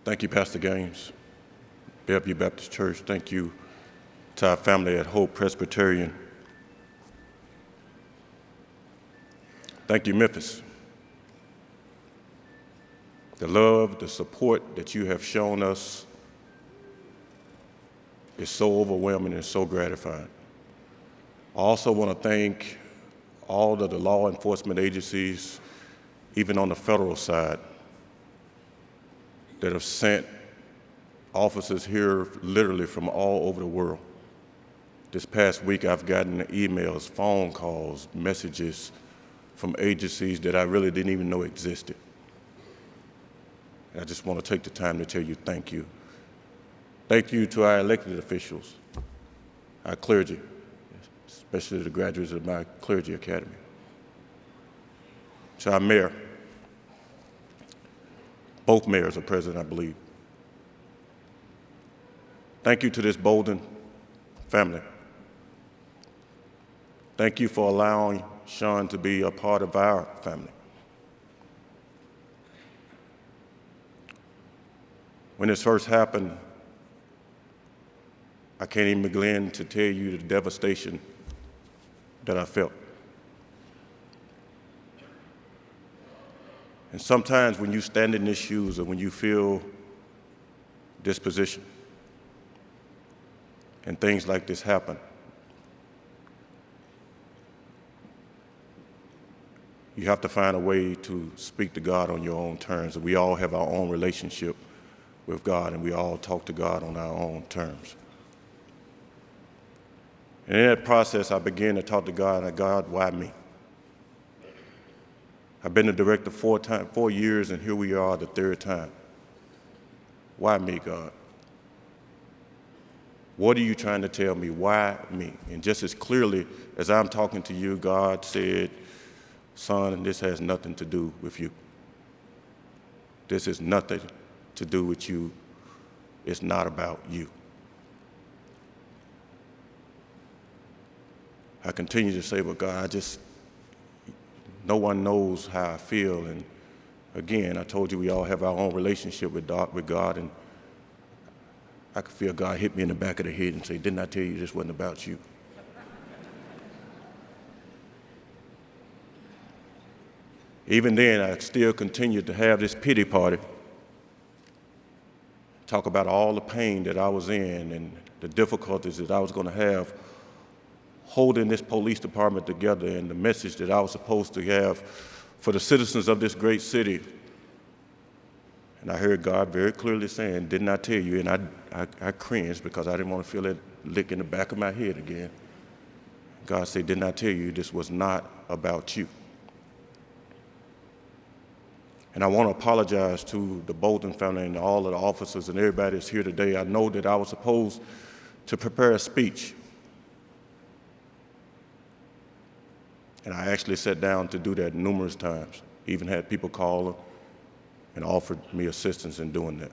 Thank you, Pastor Gaines, Bellevue Baptist Church. Thank you to our family at Hope Presbyterian. Thank you, Memphis. The love, the support that you have shown us is so overwhelming and so gratifying. I also want to thank all of the law enforcement agencies, even on the federal side, that have sent officers here literally from all over the world. This past week, I've gotten emails, phone calls, messages from agencies that I really didn't even know existed. And I just want to take the time to tell you thank you. Thank you to our elected officials, our clergy, especially the graduates of my clergy academy. To our mayor, both mayors are present, I believe. Thank you to this Bolton family. Thank you for allowing Sean to be a part of our family. When this first happened, I can't even begin to tell you the devastation that I felt. And sometimes when you stand in these shoes or when you feel this position and things like this happen, you have to find a way to speak to God on your own terms. We all have our own relationship with God, and we all talk to God on our own terms. And in that process, I began to talk to God, and God, why me? I've been the director 4 years, and here we are the third time. Why me, God? What are you trying to tell me? Why me? And just as clearly as I'm talking to you, God said, son, this has nothing to do with you. This is nothing to do with you. It's not about you. I continue to say, but God, no one knows how I feel. And again, I told you we all have our own relationship with God, and I could feel God hit me in the back of the head and say, didn't I tell you this wasn't about you? Even then, I still continued to have this pity party, talk about all the pain that I was in and the difficulties that I was going to have holding this police department together and the message that I was supposed to have for the citizens of this great city. And I heard God very clearly saying, didn't I tell you? And I cringed because I didn't want to feel that lick in the back of my head again. God said, didn't I tell you this was not about you? And I want to apologize to the Bolton family and all of the officers and everybody that's here today. I know that I was supposed to prepare a speech. And I actually sat down to do that numerous times. Even had people call and offered me assistance in doing that.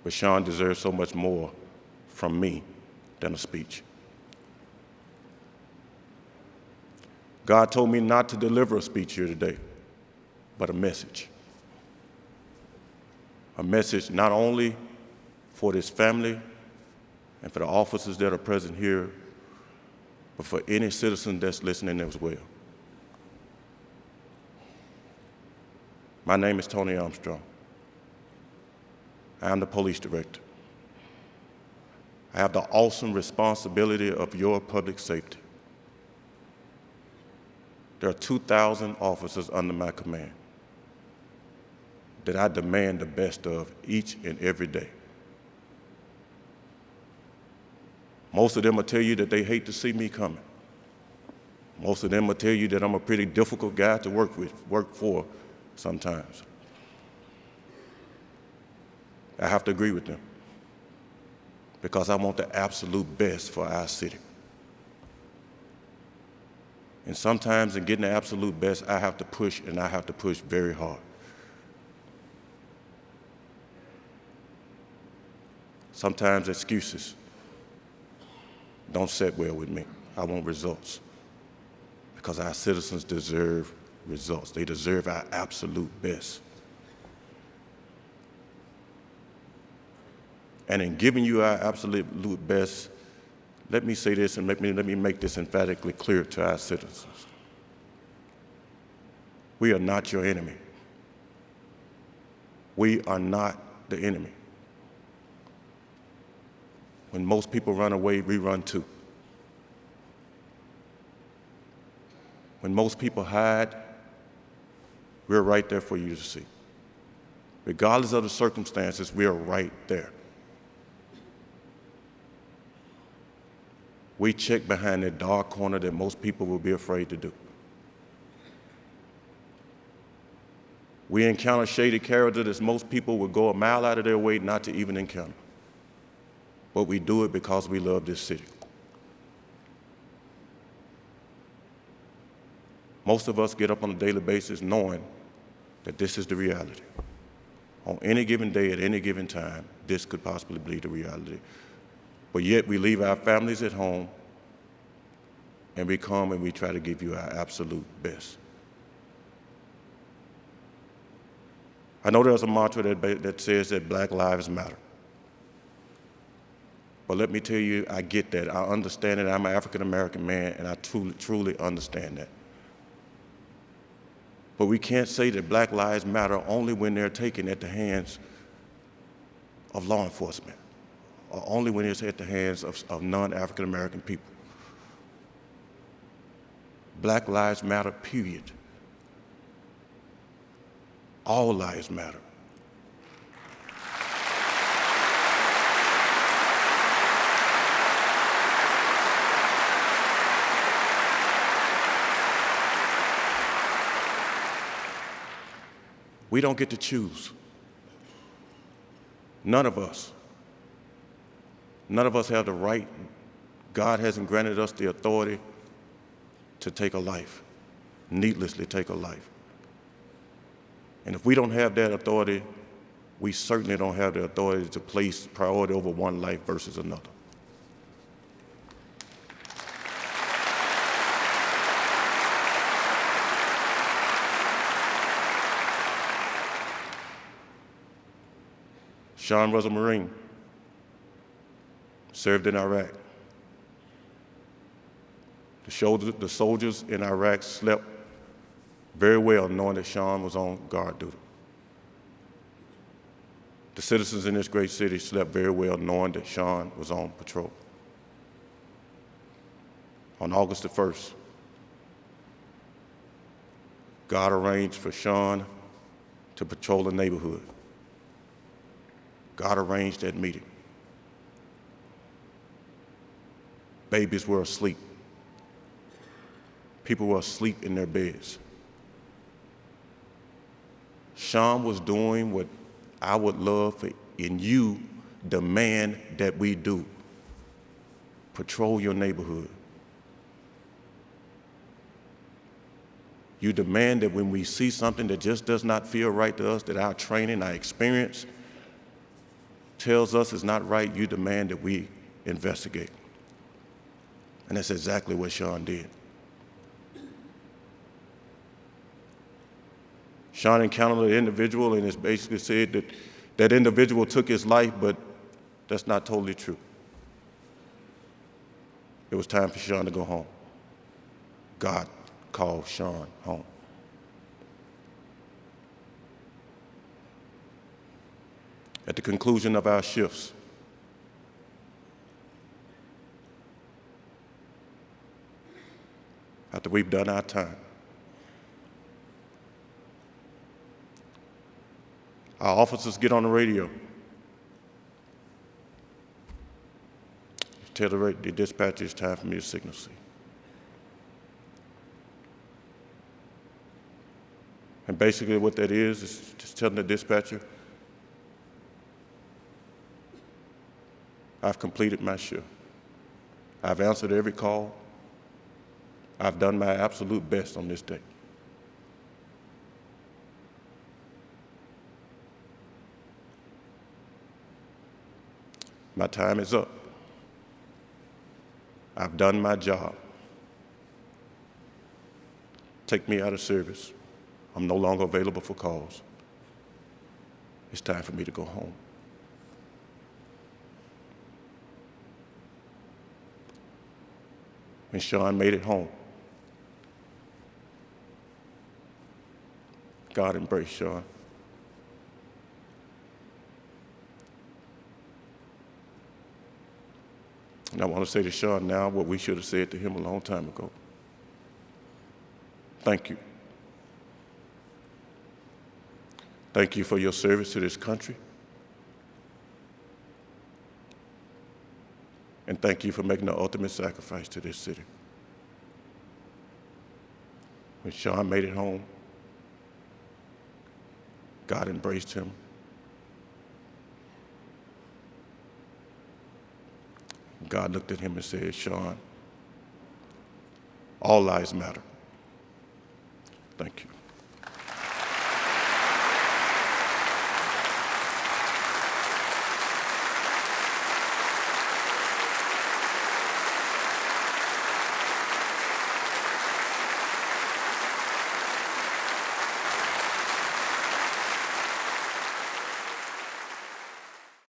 But Sean deserves so much more from me than a speech. God told me not to deliver a speech here today, but a message. A message not only for this family and for the officers that are present here, but for any citizen that's listening as well. My name is Toney Armstrong. I am the police director. I have the awesome responsibility of your public safety. There are 2,000 officers under my command that I demand the best of each and every day. Most of them will tell you that they hate to see me coming. Most of them will tell you that I'm a pretty difficult guy to work for sometimes. I have to agree with them because I want the absolute best for our city. And sometimes in getting the absolute best, I have to push, and I have to push very hard. Sometimes excuses don't sit well with me. I want results because our citizens deserve results. They deserve our absolute best. And in giving you our absolute best, let me say this and let me make this emphatically clear to our citizens. We are not your enemy. We are not the enemy. When most people run away, we run too. When most people hide, we're right there for you to see. Regardless of the circumstances, we are right there. We check behind that dark corner that most people will be afraid to do. We encounter shady characters that most people would go a mile out of their way not to even encounter. But we do it because we love this city. Most of us get up on a daily basis knowing that this is the reality. On any given day, at any given time, this could possibly be the reality. But yet we leave our families at home and we come and we try to give you our absolute best. I know there's a mantra that says that Black Lives Matter. But let me tell you, I get that. I understand it. I'm an African-American man, and I truly understand that. But we can't say that Black Lives Matter only when they're taken at the hands of law enforcement, or only when it's at the hands of non-African-American people. Black Lives Matter, period. All lives matter. We don't get to choose. None of us. None of us have the right. God hasn't granted us the authority to take a life, needlessly take a life. And if we don't have that authority, we certainly don't have the authority to place priority over one life versus another. Sean was a Marine, served in Iraq. The soldiers in Iraq slept very well knowing that Sean was on guard duty. The citizens in this great city slept very well knowing that Sean was on patrol. On August the 1st, God arranged for Sean to patrol the neighborhood. God arranged that meeting. Babies were asleep. People were asleep in their beds. Sean was doing what I would love for in you demand that we do. Patrol your neighborhood. You demand that when we see something that just does not feel right to us, that our training, our experience tells us is not right, you demand that we investigate. And that's exactly what Sean did. Sean encountered an individual and it's basically said that that individual took his life, but that's not totally true. It was time for Sean to go home. God called Sean home. At the conclusion of our shifts, after we've done our time, our officers get on the radio. Tell the dispatcher it's time for me to signal C. And basically what that is just telling the dispatcher, I've completed my shift. I've answered every call. I've done my absolute best on this day. My time is up. I've done my job. Take me out of service. I'm no longer available for calls. It's time for me to go home. when Sean made it home, God embraced Sean. And I want to say to Sean now what we should have said to him a long time ago. Thank you. Thank you for your service to this country. And thank you for making the ultimate sacrifice to this city. When Sean made it home, God embraced him. God looked at him and said, Sean, all lives matter. Thank you.